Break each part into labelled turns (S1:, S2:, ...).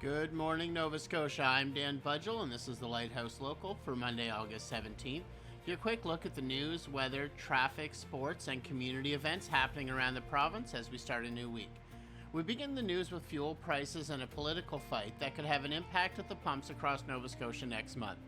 S1: Good morning, Nova Scotia. I'm Dan Budgell, and this is the Lighthouse Local for Monday, August 17th. Your quick look at the news, weather, traffic, sports, and community events happening around the province as we start a new week. We begin the news with fuel prices and a political fight that could have an impact at the pumps across Nova Scotia next month.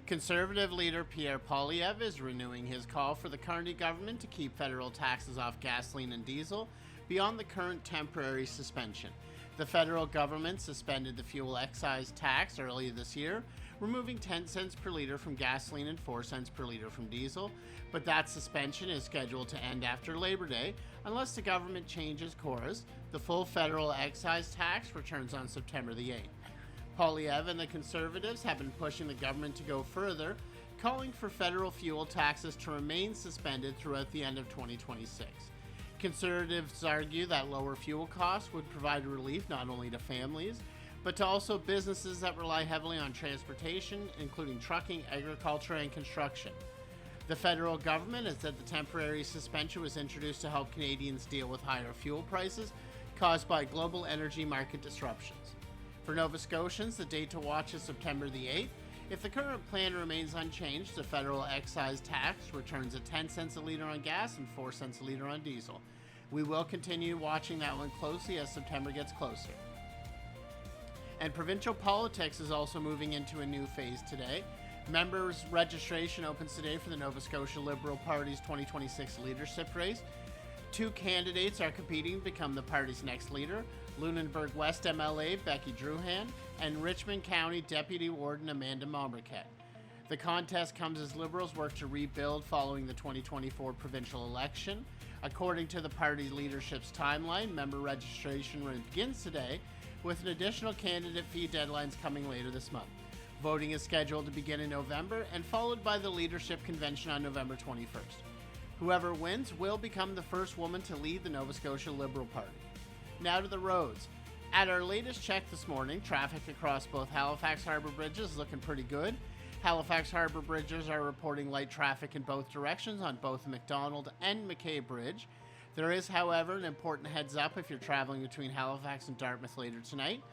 S1: Conservative leader Pierre Poilievre is renewing his call for the Carney government to keep federal taxes off gasoline and diesel beyond the current temporary suspension. The federal government suspended the fuel excise tax earlier this year, removing 10 cents per liter from gasoline and 4 cents per liter from diesel, but that suspension is scheduled to end after Labor Day unless the government changes course. The full federal excise tax returns on September the 8th. Poilievre and the Conservatives have been pushing the government to go further, calling for federal fuel taxes to remain suspended throughout the end of 2026. Conservatives argue that lower fuel costs would provide relief not only to families, but to also businesses that rely heavily on transportation, including trucking, agriculture, and construction. The federal government has said the temporary suspension was introduced to help Canadians deal with higher fuel prices caused by global energy market disruptions. For Nova Scotians, the date to watch is September the 8th. If the current plan remains unchanged, the federal excise tax returns at 10 cents a litre on gas and 4 cents a litre on diesel. We will continue watching that one closely as September gets closer. And provincial politics is also moving into a new phase today. Members' registration opens today for the Nova Scotia Liberal Party's 2026 leadership race. Two candidates are competing to become the party's next leader: Lunenburg West MLA Becky Druhan and Richmond County Deputy Warden Amanda Momberket. The contest comes as Liberals work to rebuild following the 2024 provincial election. According to the party leadership's timeline, member registration begins today, with an additional candidate fee deadlines coming later this month. Voting is scheduled to begin in November and followed by the leadership convention on November 21st. Whoever wins will become the first woman to lead the Nova Scotia Liberal Party. Now to the roads. At our latest check this morning, traffic across both Halifax Harbour bridges is looking pretty good. Halifax Harbour bridges are reporting light traffic in both directions on both the McDonald and McKay Bridge. There is, however, an important heads up if you're traveling between Halifax and Dartmouth later tonight.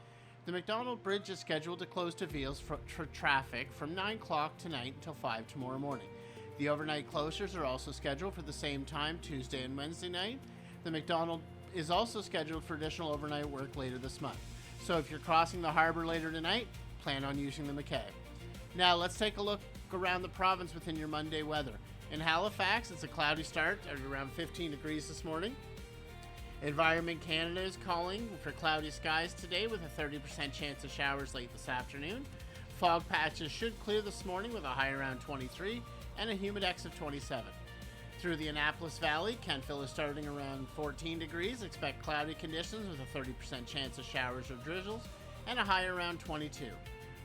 S1: The McDonald Bridge is scheduled to close to vehicles for traffic from 9 o'clock tonight until 5 tomorrow morning. The overnight closures are also scheduled for the same time Tuesday and Wednesday night. The McDonald is also scheduled for additional overnight work later this month. So if you're crossing the harbour later tonight, plan on using the McKay. Now let's take a look around the province within your Monday weather. In Halifax, it's a cloudy start at around 15 degrees this morning. Environment Canada is calling for cloudy skies today with a 30% chance of showers late this afternoon. Fog patches should clear this morning with a high around 23 and a humidex of 27. Through the Annapolis Valley, Kentville is starting around 14 degrees. Expect cloudy conditions with a 30% chance of showers or drizzles and a high around 22.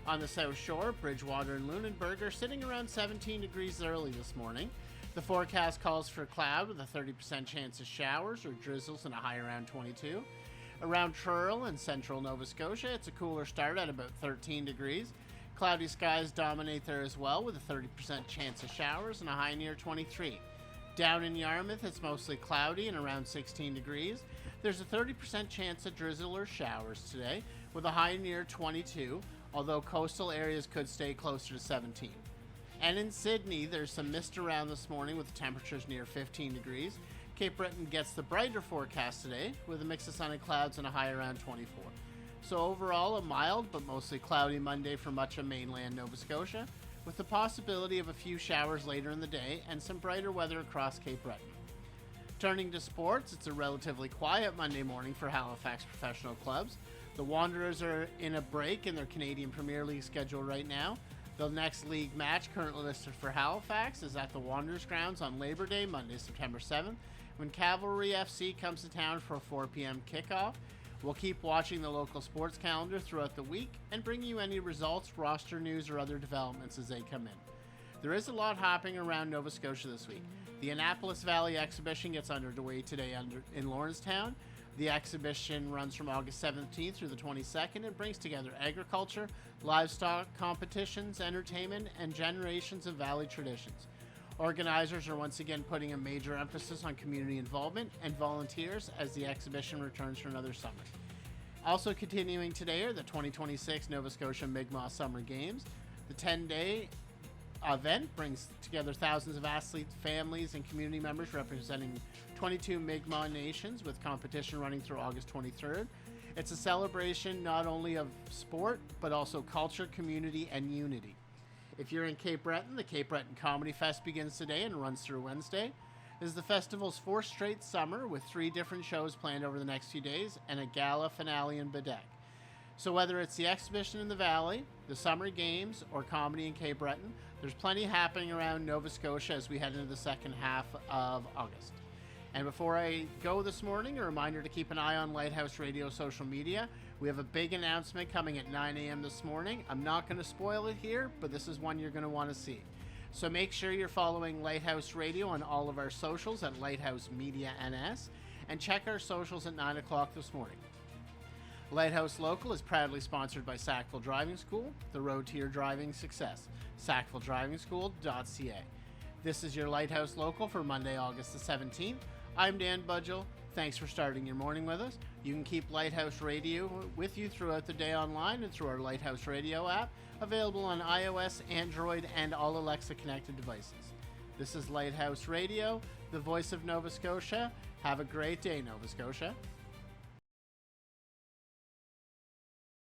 S1: On the South Shore, Bridgewater and Lunenburg are sitting around 17 degrees early this morning. The forecast calls for cloud with a 30% chance of showers or drizzles and a high around 22. Around Truro and central Nova Scotia, it's a cooler start at about 13 degrees. Cloudy skies dominate there as well with a 30% chance of showers and a high near 23. Down in Yarmouth, it's mostly cloudy and around 16 degrees. There's a 30% chance of drizzle or showers today with a high near 22, although coastal areas could stay closer to 17. And in Sydney, there's some mist around this morning with temperatures near 15 degrees. Cape Breton gets the brighter forecast today with a mix of sun and clouds and a high around 24. So overall, a mild but mostly cloudy Monday for much of mainland Nova Scotia, with the possibility of a few showers later in the day and some brighter weather across Cape Breton. Turning to sports, it's a relatively quiet Monday morning for Halifax professional clubs. The Wanderers are in a break in their Canadian Premier League schedule right now. The next league match currently listed for Halifax is at the Wanderers grounds on Labor Day, Monday, September 7th, when Cavalry FC comes to town for a 4 p.m. kickoff. We'll keep watching the local sports calendar throughout the week and bring you any results, roster news, or other developments as they come in. There is a lot happening around Nova Scotia this week. The Annapolis Valley exhibition gets underway today in Lawrencetown. The exhibition runs from August 17th through the 22nd and brings together agriculture, livestock, competitions, entertainment, and generations of Valley traditions. Organizers are once again putting a major emphasis on community involvement and volunteers as the exhibition returns for another summer. Also continuing today are the 2026 Nova Scotia Mi'kmaq Summer Games. The 10-day event brings together thousands of athletes, families, and community members representing 22 Mi'kmaq nations, with competition running through August 23rd. It's a celebration not only of sport, but also culture, community, and unity. If you're in Cape Breton, the Cape Breton Comedy Fest begins today and runs through Wednesday. This is the festival's fourth straight summer, with 3 different shows planned over the next few days and a gala finale in Bedeque. So whether it's the exhibition in the Valley, the Summer Games, or comedy in Cape Breton, there's plenty happening around Nova Scotia as we head into the second half of August. And before I go this morning, a reminder to keep an eye on Lighthouse Radio social media. We have a big announcement coming at 9 a.m. this morning. I'm not going to spoil it here, but this is one you're going to want to see. So make sure you're following Lighthouse Radio on all of our socials at Lighthouse Media NS, and check our socials at 9 o'clock this morning. Lighthouse Local is proudly sponsored by Sackville Driving School, the road to your driving success. sackvilledrivingschool.ca. This is your Lighthouse Local for Monday, August the 17th. I'm Dan Budgell. Thanks for starting your morning with us. You can keep Lighthouse Radio with you throughout the day online and through our Lighthouse Radio app, available on iOS, Android, and all Alexa connected devices. This is Lighthouse Radio, the voice of Nova Scotia. Have a great day, Nova Scotia.